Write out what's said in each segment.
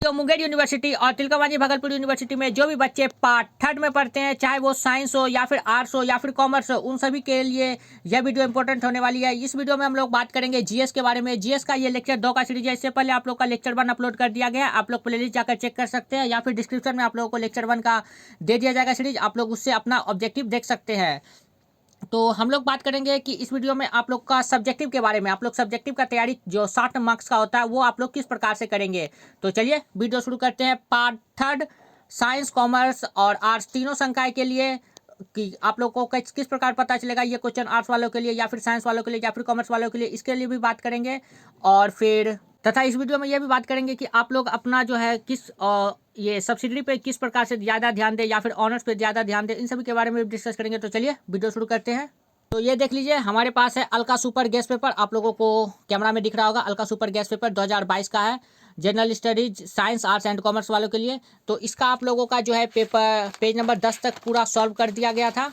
तो मुंगेर यूनिवर्सिटी और तिलकामांझी भागलपुर यूनिवर्सिटी में जो भी बच्चे पार्ट थर्ड में पढ़ते हैं, चाहे वो साइंस हो या फिर आर्ट्स हो या फिर कॉमर्स हो, उन सभी के लिए यह वीडियो इंपॉर्टेंट होने वाली है। इस वीडियो में हम लोग बात करेंगे जीएस के बारे में। जीएस का ये लेक्चर 2 का सीरीज है। इससे पहले आप लोग का लेक्चर 1 अपलोड कर दिया गया है, आप लोग प्लेलिस्ट जाकर चेक कर सकते हैं, या फिर डिस्क्रिप्शन में आप लोगों को लेक्चर 1 का दे दिया जाएगा सीरीज, आप लोग उससे अपना ऑब्जेक्टिव देख सकते हैं। तो हम लोग बात करेंगे कि इस वीडियो में आप लोग का सब्जेक्टिव के बारे में, आप लोग सब्जेक्टिव का तैयारी जो 60 मार्क्स का होता है वो आप लोग किस प्रकार से करेंगे। तो चलिए वीडियो शुरू करते हैं। पार्ट थर्ड साइंस, कॉमर्स और आर्ट्स तीनों संकाय के लिए कि आप लोग को किस प्रकार पता चलेगा ये क्वेश्चन आर्ट्स वालों के लिए या फिर साइंस वालों के लिए या फिर कॉमर्स वालों के लिए, इसके लिए भी बात करेंगे। और फिर तथा इस वीडियो में यह भी बात करेंगे कि आप लोग अपना जो है किस ये सब्सिडी पे किस प्रकार से ज़्यादा ध्यान दें या फिर ऑनर्स पे ज़्यादा ध्यान दें, इन सभी के बारे में डिस्कस करेंगे। तो चलिए वीडियो शुरू करते हैं। तो ये देख लीजिए, हमारे पास है अल्का सुपर गैस पेपर, आप लोगों को कैमरा में दिख रहा होगा। अल्का सुपर गैस पेपर 2022 का है, general studies science, arts and commerce वालों के लिए। तो इसका आप लोगों का जो है पेपर पेज नंबर 10 तक पूरा सॉल्व कर दिया गया था।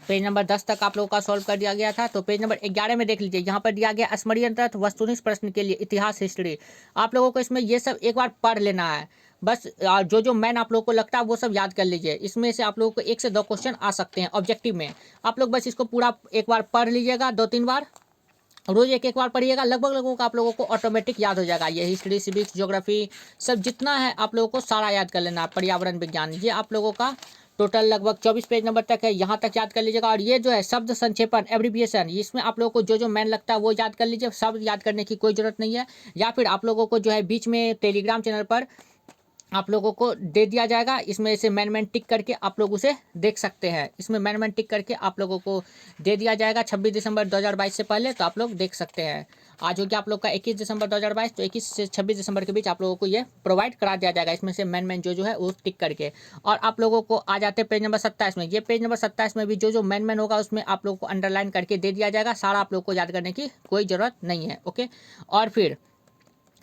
पेज नंबर 10 तक आप लोगों का सॉल्व कर दिया गया था। तो पेज नंबर 11 में देख लीजिए, यहाँ पर दिया गया स्मरणीय तथ्य वस्तुनिष्ठ प्रश्न के लिए इतिहास, हिस्ट्री। आप लोगों को इसमें ये सब एक बार पढ़ लेना है बस। जो जो मैन आप लोगों को लगता है वो सब याद कर लीजिए। इसमें से आप लोगों को 1 से 2 क्वेश्चन आ सकते हैं ऑब्जेक्टिव में। आप लोग बस इसको पूरा एक बार पढ़ लीजिएगा, 2-3 बार, रोज एक बार पढ़िएगा, लगभग लगभग आप लोगों को ऑटोमेटिक याद हो जाएगा। ये हिस्ट्री, सिविक्स, ज्योग्राफी सब जितना है आप लोगों को सारा याद कर लेना है। पर्यावरण विज्ञान, ये आप लोगों का टोटल लगभग 24 पेज नंबर तक है, यहाँ तक याद कर लीजिएगा। और ये जो है शब्द संक्षेपण, एब्रीविएशन, इसमें आप लोगों को जो जो मैन लगता है वो याद कर लीजिए। शब्द याद करने की कोई जरूरत नहीं है। या फिर आप लोगों को जो है बीच में टेलीग्राम चैनल पर आप लोगों को दे दिया जाएगा, इसमें से मैन टिक करके आप लोग उसे देख सकते हैं। इसमें मैन टिक करके आप लोगों को दे दिया जाएगा 26 दिसंबर 2022 से पहले, तो आप लोग देख सकते हैं। आज हो गया आप लोग का 21 दिसंबर 2022, तो 21 से 26 दिसंबर के बीच आप लोगों को ये प्रोवाइड करा दिया जाएगा, इसमें से मैन जो है वो टिक करके। और आप लोगों को आ जाते हैं पेज नंबर 27 में। ये पेज नंबर 27 में भी जो जो मैन होगा उसमें आप लोग को अंडरलाइन करके दे दिया जाएगा। सारा आप लोग को याद करने की कोई ज़रूरत नहीं है, ओके। और फिर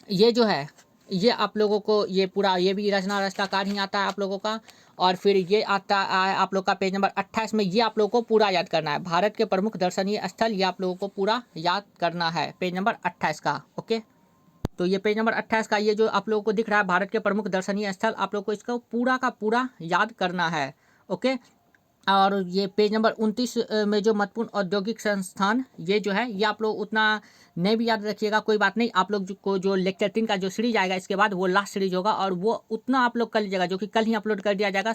ये जो है ये आप लोगों को ये पूरा ये भी रचना रचनाकार ही आता है आप लोगों का। और फिर ये आता है आप लोग का पेज नंबर 28 में। ये आप लोगों को पूरा याद करना है। भारत के प्रमुख दर्शनीय स्थल, ये आप लोगों को पूरा याद करना है, पेज नंबर 28 का, ओके। तो ये पेज नंबर 28 का ये जो आप लोगों को दिख रहा है भारत के प्रमुख दर्शनीय स्थल, आप लोग को इसको पूरा का पूरा याद करना है, ओके। और ये पेज नंबर 29 में जो महत्वपूर्ण औद्योगिक संस्थान, ये जो है ये आप लोग उतना नहीं भी याद रखिएगा, कोई बात नहीं। आप लोग को जो लेक्चर 3 का जो सीरीज आएगा इसके बाद वो लास्ट सीरीज होगा, और वो उतना आप लोग कर लीजिएगा, जो कि कल ही अपलोड कर दिया जाएगा।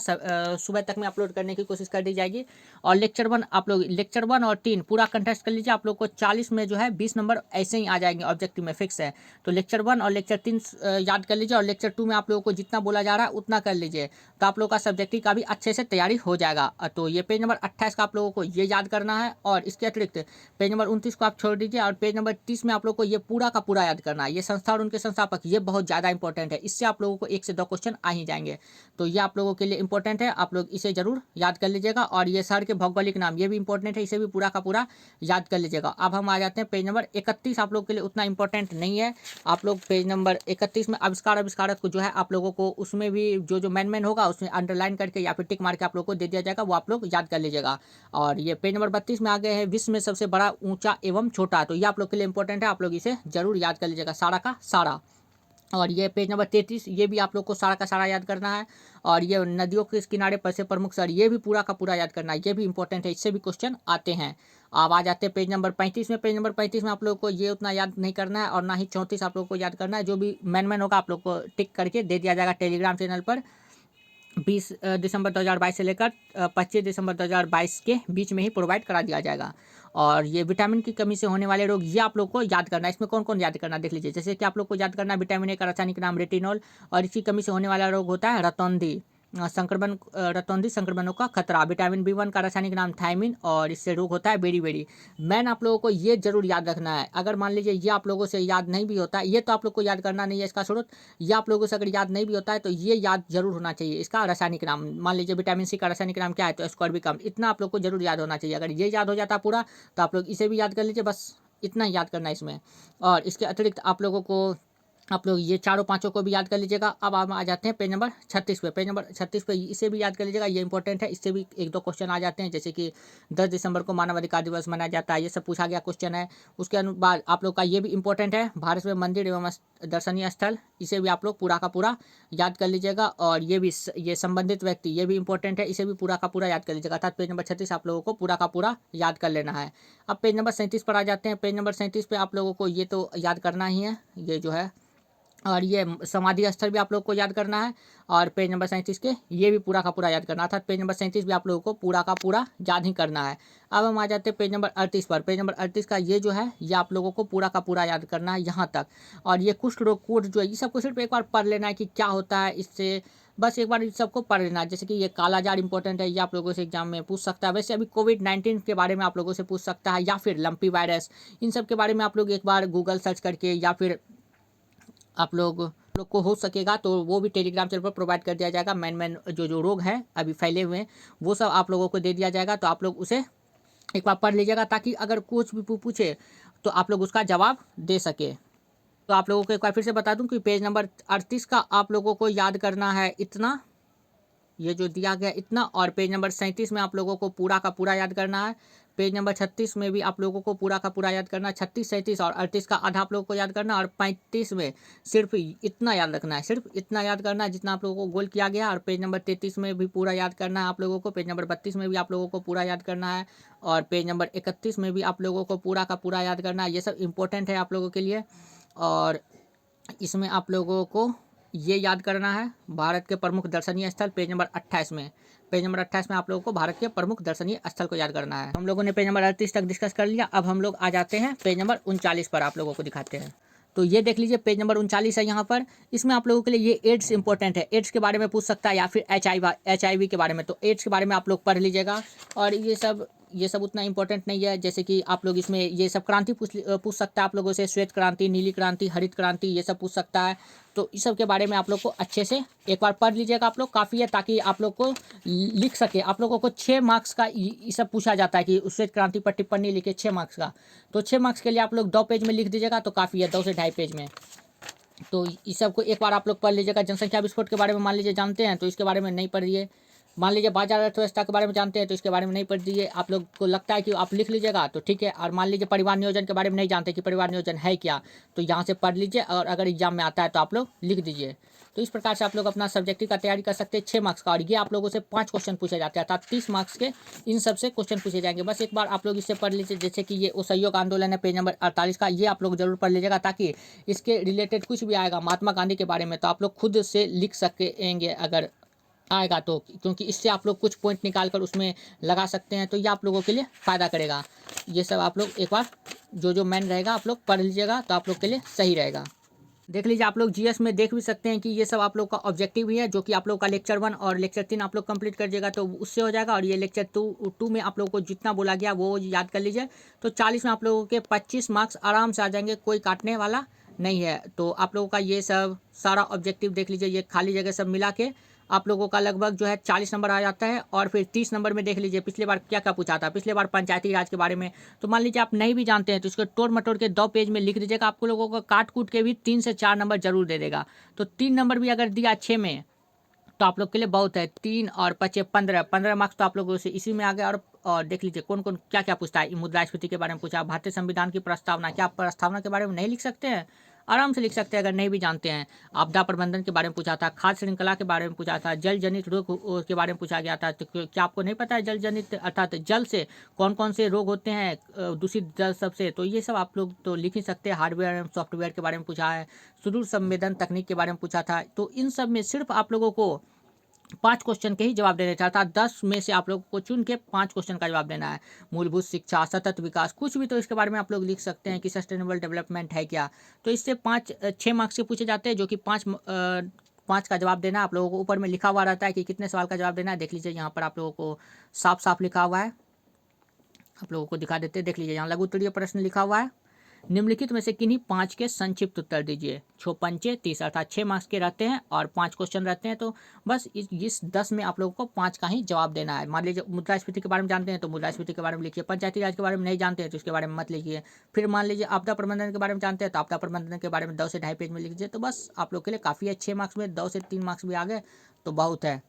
सुबह तक में अपलोड करने की कोशिश कर दी जाएगी। और लेक्चर 1 आप लोग लेक्चर 1 और 3 पूरा कंटेस्ट कर लीजिए। आप लोग को 40 में जो है 20 नंबर ऐसे ही आ जाएंगे ऑब्जेक्टिव में, फिक्स है। तो लेक्चर 1 और लेक्चर 3 याद कर लीजिए, और लेक्चर 2 में आप लोगों को जितना बोला जा रहा है उतना कर लीजिए, तो आप लोग का सब्जेक्टिव का भी अच्छे से तैयारी हो जाएगा। तो ये पेज नंबर 28 का आप लोगों को ये याद करना है। और इसके अतिरिक्त पेज नंबर 29 को आप छोड़ दीजिए, और पेज नंबर 30 में आप लोग को ये पूरा का पूरा याद करना है। ये संस्था और उनके संस्थापक, ये बहुत ज़्यादा इंपॉर्टेंट है। इससे आप लोगों को 1 से 2 क्वेश्चन आ ही जाएंगे, तो ये आप लोगों के लिए इंपॉर्टेंट है। आप लोग इसे जरूर याद कर लीजिएगा। और ये शहर के भौगोलिक नाम, ये भी इंपॉर्टेंट है, इसे भी पूरा का पूरा याद कर लीजिएगा। अब हम आ जाते हैं पेज नंबर 31। आप लोग के लिए उतना इंपॉर्टेंट नहीं है। आप लोग पेज नंबर 31 में आविष्कार आविष्कारक को जो है आप लोगों को उसमें भी जो जो मैन होगा उसमें अंडरलाइन करके या फिर टिक मार के आप लोग को दे दिया जाएगा, वो आप लोग याद कर लीजिएगा। और ये पेज नंबर 32 में आ गए हैं विश्व में सबसे बड़ा, ऊंचा एवं छोटा, तो ये आप लोग के लिए इंपॉर्टेंट है। आप लोग इसे जरूर याद कर लीजिएगा, सारा का सारा। और ये पेज नंबर 33, ये भी आप लोग को सारा का सारा याद करना है। और ये नदियों के किनारे पर से प्रमुख शहर, ये भी पूरा का पूरा याद करना है, ये भी इंपॉर्टेंट है, इससे भी क्वेश्चन आते हैं। अब आ जाते हैं पेज नंबर 35 में। पेज नंबर 35 में आप लोग को ये उतना याद नहीं करना है, और ना ही 34 आप लोग को याद करना है। जो भी मैन होगा आप लोग को टिक करके दे दिया जाएगा टेलीग्राम चैनल पर। 20 दिसंबर 2022 से लेकर 25 दिसंबर 2022 के बीच में ही प्रोवाइड करा दिया जाएगा। और ये विटामिन की कमी से होने वाले रोग, ये आप लोग को याद करना है। इसमें कौन कौन याद करना है देख लीजिए। जैसे कि आप लोग को याद करना है विटामिन ए का रासायनिक नाम रेटिनॉल, और इसकी कमी से होने वाला रोग होता है रतौंधी संक्रमण, रतौंधी संक्रमणों का खतरा। विटामिन B1 का रासायनिक नाम थायमिन, और इससे रोग होता है बेरी बेरी। मैन आप लोगों को ये जरूर याद रखना है। अगर मान लीजिए ये आप लोगों से याद नहीं भी होता है, ये तो आप लोग को याद करना नहीं है इसका स्रोत, ये आप लोगों से अगर याद नहीं भी होता है तो ये याद जरूर होना चाहिए। इसका रासायनिक नाम मान लीजिए विटामिन सी का रासायनिक नाम क्या है, तो एस्कॉर्बिकम, इतना आप लोग को जरूर याद होना चाहिए। अगर ये याद हो जाता पूरा तो आप लोग इसे भी याद कर लीजिए, बस इतना ही याद करना है इसमें। और इसके अतिरिक्त आप लोगों को आप लोग ये चारों पांचों को भी याद कर लीजिएगा। अब हम आ जाते हैं पेज नंबर 36 पे। पेज नंबर 36 पे इसे भी याद कर लीजिएगा, ये इंपॉर्टेंट है। इससे भी एक दो क्वेश्चन आ जाते हैं, जैसे कि 10 दिसंबर को मानवाधिकार दिवस मनाया जाता है, ये सब पूछा गया क्वेश्चन है। उसके बाद आप लोग का ये भी इंपॉर्टेंट है, भारत में मंदिर एवं दर्शनीय स्थल, इसे भी आप लोग पूरा का पूरा याद कर लीजिएगा। और ये भी ये संबंधित व्यक्ति, ये भी इंपॉर्टेंट है, इसे भी पूरा का पूरा याद कर लीजिएगा। अर्थात पेज नंबर 36 आप लोगों को पूरा का पूरा याद कर लेना है। अब पेज नंबर 37 पर आ जाते हैं। पेज नंबर 37 पे आप लोगों को ये तो याद करना ही है, ये जो है, और ये समाधि स्थल भी आप लोग को याद करना है। और पेज नंबर 37 के ये भी पूरा का पूरा याद करना था। पेज नंबर 37 भी आप लोगों को पूरा का पूरा याद ही करना है। अब हम आ जाते हैं पेज नंबर 38 पर। पेज नंबर 38 का ये जो है, ये आप लोगों को पूरा का पूरा याद करना है यहाँ तक। और ये कुष्ठ रोग कोड जो है, ये सबको सिर्फ एक बार पढ़ लेना है कि क्या होता है, इससे बस एक बार इस सबको पढ़ लेना है। जैसे कि ये कालाजार इंपॉर्टेंट है, ये आप लोगों से एग्जाम में पूछ सकता है। वैसे अभी कोविड-19 के बारे में आप लोगों से पूछ सकता है, या फिर लंपी वायरस, इन सब के बारे में आप लोग एक बार गूगल सर्च करके, या फिर आप लोग को हो सकेगा तो वो भी टेलीग्राम चैनल पर प्रोवाइड कर दिया जाएगा। मेन जो रोग हैं अभी फैले हुए हैं, वो सब आप लोगों को दे दिया जाएगा। तो आप लोग उसे एक बार पढ़ लीजिएगा, ताकि अगर कुछ भी पूछे तो आप लोग उसका जवाब दे सके। तो आप लोगों को एक बार फिर से बता दूं कि पेज नंबर 38 का आप लोगों को याद करना है इतना, ये जो दिया गया इतना। और पेज नंबर 37 में आप लोगों को पूरा का पूरा याद करना है। पेज नंबर 36 में भी आप लोगों को पूरा का पूरा याद करना है। 36, 37 और 38 का आधा आप लोगों को याद करना है। और 35 में सिर्फ इतना याद रखना है, सिर्फ इतना याद करना है जितना आप लोगों को गोल किया गया। और पेज नंबर 33 में भी पूरा याद करना है आप लोगों को। पेज नंबर 32 में भी आप लोगों को पूरा याद करना है। और पेज नंबर 31 में भी आप लोगों को पूरा का पूरा याद करना है। ये सब इंपॉर्टेंट है आप लोगों के लिए। और इसमें आप लोगों को ये याद करना है, भारत के प्रमुख दर्शनीय स्थल, पेज नंबर 28 में। पेज नंबर 28 में आप लोगों को भारत के प्रमुख दर्शनीय स्थल को याद करना है। हम लोगों ने पेज नंबर 38 तक डिस्कस कर लिया। अब हम लोग आ जाते हैं पेज नंबर 39 पर, आप लोगों को दिखाते हैं। तो ये देख लीजिए, पेज नंबर 39 है यहाँ पर। इसमें आप लोगों के लिए ये एड्स इंपॉर्टेंट है, एड्स के बारे में पूछ सकता है, या फिर HIV के बारे में। तो एड्स के बारे में आप लोग पढ़ लीजिएगा। और ये सब उतना इंपॉर्टेंट नहीं है। जैसे कि आप लोग इसमें ये सब क्रांति पूछ सकता है आप लोगों से, श्वेत क्रांति, नीली क्रांति, हरित क्रांति, ये सब पूछ सकता है। तो इस सब के बारे में आप लोग को अच्छे से एक बार पढ़ लीजिएगा आप लोग, काफ़ी है, ताकि आप लोग को लिख सके। आप लोगों को 6 मार्क्स का ये सब पूछा जाता है कि श्वेत क्रांति पर टिप्पणी लिखे 6 मार्क्स का। तो 6 मार्क्स के लिए आप लोग 2 पेज में लिख दीजिएगा तो काफ़ी है, 2 से 2.5 पेज में। तो इस सब को एक बार आप लोग पढ़ लीजिएगा। जनसंख्या विस्फोट के बारे में मान लीजिए जानते हैं, तो इसके बारे में नहीं पढ़िए। मान लीजिए बाजार अर्थव्यवस्था के बारे में जानते हैं, तो इसके बारे में नहीं पढ़ दीजिए। आप लोग को लगता है कि आप लिख लीजिएगा तो ठीक है। और मान लीजिए परिवार नियोजन के बारे में नहीं जानते कि परिवार नियोजन है क्या, तो यहाँ से पढ़ लीजिए। और अगर एग्जाम में आता है तो आप लोग लिख दीजिए। तो इस प्रकार से आप लोग अपना सब्जेक्टिव का तैयारी कर सकते हैं 6 मार्क्स का। और ये आप लोगों से 5 क्वेश्चन पूछे जाते हैं, अर्थात 30 मार्क्स के इन सब से क्वेश्चन पूछे जाएंगे। बस एक बार आप लोग इससे पढ़ लीजिए। जैसे कि ये असहयोग आंदोलन है, पेज नंबर 48 का, ये आप लोग जरूर पढ़ लीजिएगा, ताकि इसके रिलेटेड कुछ भी आएगा महात्मा गांधी के बारे में तो आप लोग खुद से लिख सकेंगे अगर आएगा तो, क्योंकि इससे आप लोग कुछ पॉइंट निकाल कर उसमें लगा सकते हैं। तो ये आप लोगों के लिए फ़ायदा करेगा। ये सब आप लोग एक बार जो मेन रहेगा आप लोग पढ़ लीजिएगा, तो आप लोग के लिए सही रहेगा। देख लीजिए, आप लोग जीएस में देख भी सकते हैं कि ये सब आप लोग का ऑब्जेक्टिव ही है, जो कि आप लोग का लेक्चर 1 और लेक्चर 3 आप लोग कंप्लीट कर जाएगा तो उससे हो जाएगा। और ये लेक्चर 2 में आप लोगों को जितना बोला गया वो याद कर लीजिए। तो 40 में आप लोगों के 25 मार्क्स आराम से आ जाएंगे, कोई काटने वाला नहीं है। तो आप लोगों का ये सब सारा ऑब्जेक्टिव देख लीजिए, ये खाली जगह सब मिला के आप लोगों का लगभग जो है 40 नंबर आ जाता है। और फिर 30 नंबर में देख लीजिए पिछले बार क्या क्या पूछा था। पिछले बार पंचायती राज के बारे में, तो मान लीजिए आप नहीं भी जानते हैं तो इसको तोड़ मटोड़ के 2 पेज में लिख दीजिएगा। आपको लोगों को काट कूट के भी 3 से 4 नंबर जरूर दे देगा। तो 3 नंबर भी अगर दिया 6 में तो आप लोग के लिए बहुत है। 3 और 5 15 मार्क्स तो आप लोगों से इसी में आ गया। और देख लीजिए कौन कौन क्या क्या पूछता है। मुद्रास्फीति के बारे में पूछा, भारतीय संविधान की प्रस्तावना, क्या आप प्रस्तावना के बारे में नहीं लिख सकते हैं? आराम से लिख सकते हैं अगर नहीं भी जानते हैं। आपदा प्रबंधन के बारे में पूछा था, खाद्य श्रृंखला के बारे में पूछा था, जल जनित रोग के बारे में पूछा गया था। तो क्या आपको नहीं पता है जल जनित अर्थात जल से कौन कौन से रोग होते हैं, दूषित जल सबसे? तो ये सब आप लोग तो लिख ही सकते हैं। हार्डवेयर एवं सॉफ्टवेयर के बारे में पूछा है, सुदूर संवेदन तकनीक के बारे में पूछा था। तो इन सब में सिर्फ आप लोगों को 5 क्वेश्चन के ही जवाब देने था, अर्थात 10 में से आप लोग को चुन के 5 क्वेश्चन का जवाब देना है। मूलभूत शिक्षा, सतत विकास, कुछ भी तो इसके बारे में आप लोग लिख सकते हैं कि सस्टेनेबल डेवलपमेंट है क्या। तो इससे 6 मार्क्स के पूछे जाते हैं, जो कि 5 का जवाब देना। आप लोगों को ऊपर में लिखा हुआ रहता है कि कितने सवाल का जवाब देना है। देख लीजिए यहाँ पर आप लोगों को साफ साफ लिखा हुआ है, आप लोगों को दिखा देते हैं। देख लीजिए यहाँ लघु उत्तरीय प्रश्न लिखा हुआ है, निम्नलिखित में से किन्हीं 5 के संक्षिप्त उत्तर दीजिए। 6 पंचे 30 अर्थात 6 मार्क्स के रहते हैं और 5 क्वेश्चन रहते हैं। तो बस इस 10 में आप लोगों को 5 का ही जवाब देना है। मान लीजिए मुद्रास्फीति के बारे में जानते हैं तो मुद्रास्फीति के बारे में लिखिए, पंचायती राज के बारे में नहीं जानते हैं तो इसके बारे में मत लिखिए। फिर मान लीजिए आपदा प्रबंधन के बारे में जानते हैं तो आपदा प्रबंधन के बारे में 2 से 2.5 पेज में लिख दीजिए। तो बस आप लोग के लिए काफ़ी है। 6 मार्क्स में 2 से 3 मार्क्स भी आ गए तो बहुत है।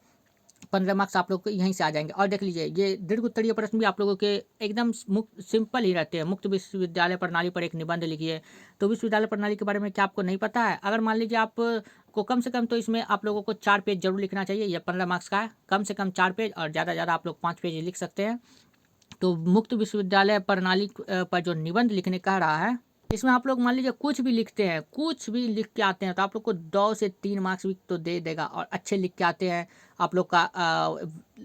15 मार्क्स आप लोग को यहीं से आ जाएंगे। और देख लीजिए ये दीर्घ उत्तरीय प्रश्न भी आप लोगों के एकदम मुक्त सिंपल ही रहते हैं। मुक्त विश्वविद्यालय प्रणाली पर एक निबंध लिखिए। तो विश्वविद्यालय प्रणाली के बारे में क्या आपको नहीं पता है? अगर मान लीजिए आप को कम से कम तो इसमें आप लोगों को 4 पेज जरूर लिखना चाहिए। यह 15 मार्क्स का है, कम से कम 4 पेज और ज़्यादा ज़्यादा आप लोग 5 पेज लिख सकते हैं। तो मुक्त विश्वविद्यालय प्रणाली पर जो निबंध लिखने कह रहा है, इसमें आप लोग मान लीजिए कुछ भी लिखते हैं, कुछ भी लिख के आते हैं तो आप लोग को 2 से 3 मार्क्स भी तो दे देगा। और अच्छे लिख के आते हैं, आप लोग का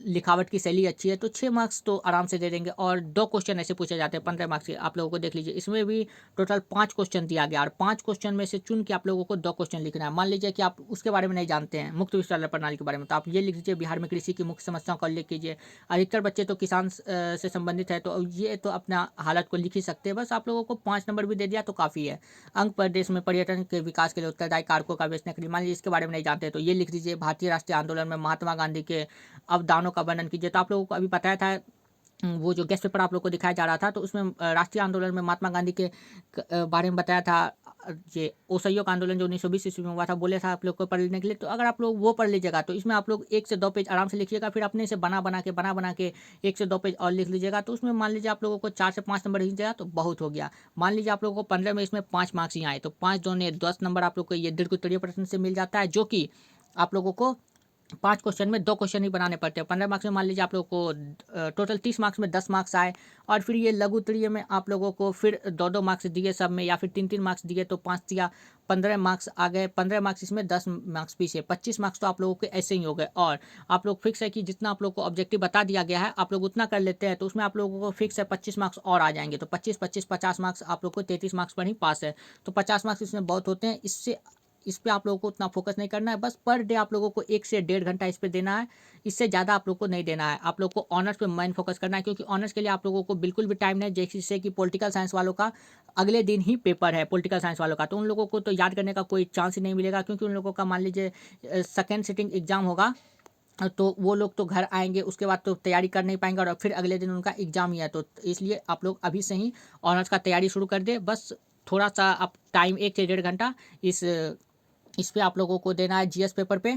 लिखावट की शैली अच्छी है तो 6 मार्क्स तो आराम से दे देंगे। और 2 क्वेश्चन ऐसे पूछे जाते हैं 15 मार्क्स के। आप लोगों को देख लीजिए इसमें भी टोटल 5 क्वेश्चन दिया गया और 5 क्वेश्चन में से चुन के आप लोगों को 2 क्वेश्चन लिखना है। मान लीजिए कि आप उसके बारे में नहीं जानते हैं, मुक्त विश्वविद्यालय प्रणाली के बारे में, तो आप ये लिख दीजिए बिहार में कृषि की मुख्य समस्याओं का उल्लेख कीजिए। अधिकतर बच्चे तो किसान से संबंधित है तो ये तो अपना हालत को लिख ही सकते हैं। बस आप लोगों को 5 नंबर भी दे दिया तो काफ़ी है। अंक प्रदेश में पर्यटन के विकास के लिए उत्तरदायी कारकों का विश्लेषण करिए। मान लीजिए इसके बारे में नहीं जानते तो ये लिख दीजिए भारतीय राष्ट्रीय आंदोलन में महात्मा गांधी के अवदानों का वर्णन कीजिए। तो आप लोगों को अभी बताया था वो जो गेस्ट पेपर आप लोग को दिखाया जा रहा था तो उसमें राष्ट्रीय आंदोलन में महात्मा गांधी के बारे में बताया था। ये असहयोग आंदोलन जो 1920 ईस्वी में हुआ था बोले था आप लोग को पढ़ने के लिए। तो अगर आप लोग वो पढ़ लीजिएगा तो इसमें आप लोग 1 से 2 पेज आराम से लिखिएगा। फिर अपने से बना बना के 1 से 2 पेज और लिख लीजिएगा। तो उसमें मान लीजिए आप लोगों को 4 से 5 नंबर दीजिएगा तो बहुत हो गया। मान लीजिए आप लोगों को 15 में इसमें 5 मार्क्स ही आए तो 5 दूने 10 नंबर आप लोग को ये दीर्घ उत्तरीय प्रश्न से मिल जाता है, जो कि आप लोगों को 5 क्वेश्चन में 2 क्वेश्चन ही बनाने पड़ते हैं। 15 मार्क्स में मान लीजिए आप लोगों को टोटल 30 मार्क्स में 10 मार्क्स आए। और फिर ये लघु उत्तरीय में आप लोगों को फिर 2-2 मार्क्स दिए सब में, या फिर 3-3 मार्क्स दिए तो 5 या 15 मार्क्स आ गए। 15 मार्क्स इसमें 10 मार्क्स पीछे 25 मार्क्स तो आप लोगों के ऐसे ही हो गए। और आप लोग फिक्स है कि जितना आप लोग को ऑब्जेक्टिव बता दिया गया है आप लोग उतना कर लेते हैं तो उसमें आप लोगों को फिक्स है 25 मार्क्स और आ जाएंगे। तो 25-25 50 मार्क्स आप लोग को 33 मार्क्स पर ही पास है। तो 50 मार्क्स इसमें बहुत होते हैं। इस पे आप लोगों को उतना फोकस नहीं करना है। बस पर डे आप लोगों को 1 से 1.5 घंटा इस पे देना है। इससे ज़्यादा आप लोग को नहीं देना है। आप लोग को ऑनर्स पे मेन फोकस करना है, क्योंकि ऑनर्स के लिए आप लोगों को बिल्कुल भी टाइम नहीं। जैसे कि पॉलिटिकल साइंस वालों का अगले दिन ही पेपर है पॉलिटिकल साइंस वालों का, तो उन लोगों को तो याद करने का कोई चांस ही नहीं मिलेगा। क्योंकि उन लोगों का मान लीजिए सेकेंड सिटिंग एग्जाम होगा तो वो लोग तो घर आएंगे, उसके बाद तो तैयारी कर नहीं पाएंगे और फिर अगले दिन उनका एग्जाम ही है। तो इसलिए आप लोग अभी से ही ऑनर्स का तैयारी शुरू कर दे। बस थोड़ा सा आप टाइम 1 से 1.5 घंटा इस पे आप लोगों को देना है जीएस पेपर पे।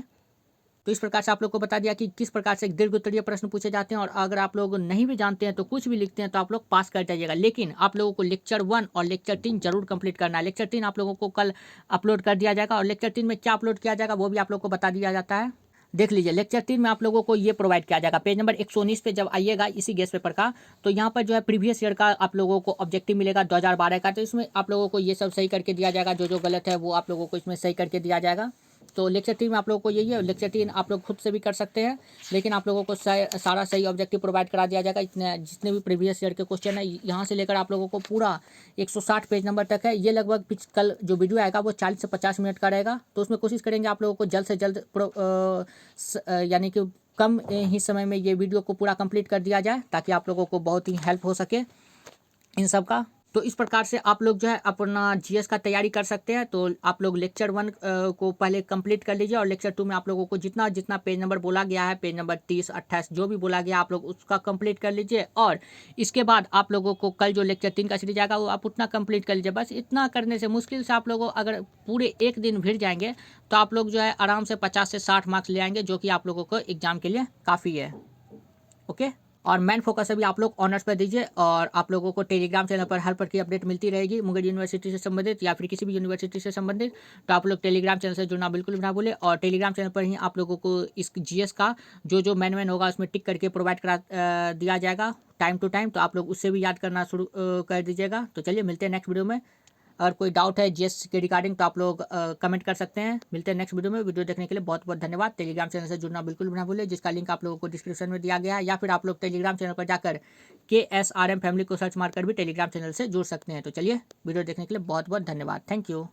तो इस प्रकार से आप लोग को बता दिया कि किस प्रकार से दीर्घ उत्तरीय प्रश्न पूछे जाते हैं। और अगर आप लोग नहीं भी जानते हैं तो कुछ भी लिखते हैं तो आप लोग पास कर जाइएगा। लेकिन आप लोगों को लेक्चर 1 और लेक्चर 3 जरूर कंप्लीट करना है। लेक्चर 3 आप लोगों को कल अपलोड कर दिया जाएगा और लेक्चर 3 में क्या अपलोड किया जाएगा वो भी आप लोग को बता दिया जाता है। देख लीजिए लेक्चर 3 में आप लोगों को ये प्रोवाइड किया जाएगा। पेज नंबर 119 पे जब आइएगा इसी गेस्ट पेपर का, तो यहाँ पर जो है प्रीवियस ईयर का आप लोगों को ऑब्जेक्टिव मिलेगा 2012 का। तो इसमें आप लोगों को ये सब सही करके दिया जाएगा। जो गलत है वो आप लोगों को इसमें सही करके दिया जाएगा। तो लेक्चर 3 में आप लोगों को यही है। लेक्चर 3 आप लोग खुद से भी कर सकते हैं, लेकिन आप लोगों को सारा सही ऑब्जेक्टिव प्रोवाइड करा दिया जाएगा। इतने जितने भी प्रीवियस ईयर के क्वेश्चन है यहाँ से लेकर आप लोगों को पूरा 160 पेज नंबर तक है। ये लगभग कल जो वीडियो आएगा वो 40 से 50 मिनट का रहेगा। तो उसमें कोशिश करेंगे आप लोगों को जल्द से जल्द यानी कि कम ही समय में ये वीडियो को पूरा कंप्लीट कर दिया जाए, ताकि आप लोगों को बहुत ही हेल्प हो सके इन सब का। तो इस प्रकार से आप लोग जो है अपना जीएस का तैयारी कर सकते हैं। तो आप लोग लेक्चर 1 को पहले कंप्लीट कर लीजिए और लेक्चर 2 में आप लोगों को जितना जितना पेज नंबर बोला गया है, पेज नंबर 30, 28 जो भी बोला गया आप लोग उसका कंप्लीट कर लीजिए। और इसके बाद आप लोगों को कल जो लेक्चर 3 का सीरीज आएगा वो आप उतना कंप्लीट कर लीजिए। बस इतना करने से मुश्किल से आप लोगों अगर पूरे एक दिन भिड़ जाएंगे तो आप लोग जो है आराम से 50 से 60 मार्क्स ले आएंगे, जो कि आप लोगों को एग्जाम के लिए काफ़ी है। ओके। और मेन फोकस अभी आप लोग ऑनर्स पर दीजिए। और आप लोगों को टेलीग्राम चैनल पर हर पर की अपडेट मिलती रहेगी मुंगेर यूनिवर्सिटी से संबंधित या फिर किसी भी यूनिवर्सिटी से संबंधित। तो आप लोग टेलीग्राम चैनल से जुड़ना बिल्कुल भी ना भूलें। और टेलीग्राम चैनल पर ही आप लोगों को इस जीएस का जो मैन होगा उसमें टिक करके प्रोवाइड करा दिया जाएगा टाइम टू टाइम। तो आप लोग उससे भी याद करना शुरू कर दीजिएगा। तो चलिए मिलते हैं नेक्स्ट वीडियो में। अगर कोई डाउट है जीएस के रिगार्डिंग तो आप लोग कमेंट कर सकते हैं। मिलते हैं नेक्स्ट वीडियो में। वीडियो देखने के लिए बहुत बहुत धन्यवाद। टेलीग्राम चैनल से जुड़ना बिल्कुल भी ना भूलें, जिसका लिंक आप लोगों को डिस्क्रिप्शन में दिया गया है, या फिर आप लोग टेलीग्राम चैनल पर जाकर KSRM फैमिली को सर्च मारकर भी टेलीग्राम चैनल से जुड़ सकते हैं। तो चलिए वीडियो देखने के लिए बहुत बहुत धन्यवाद। Thank you.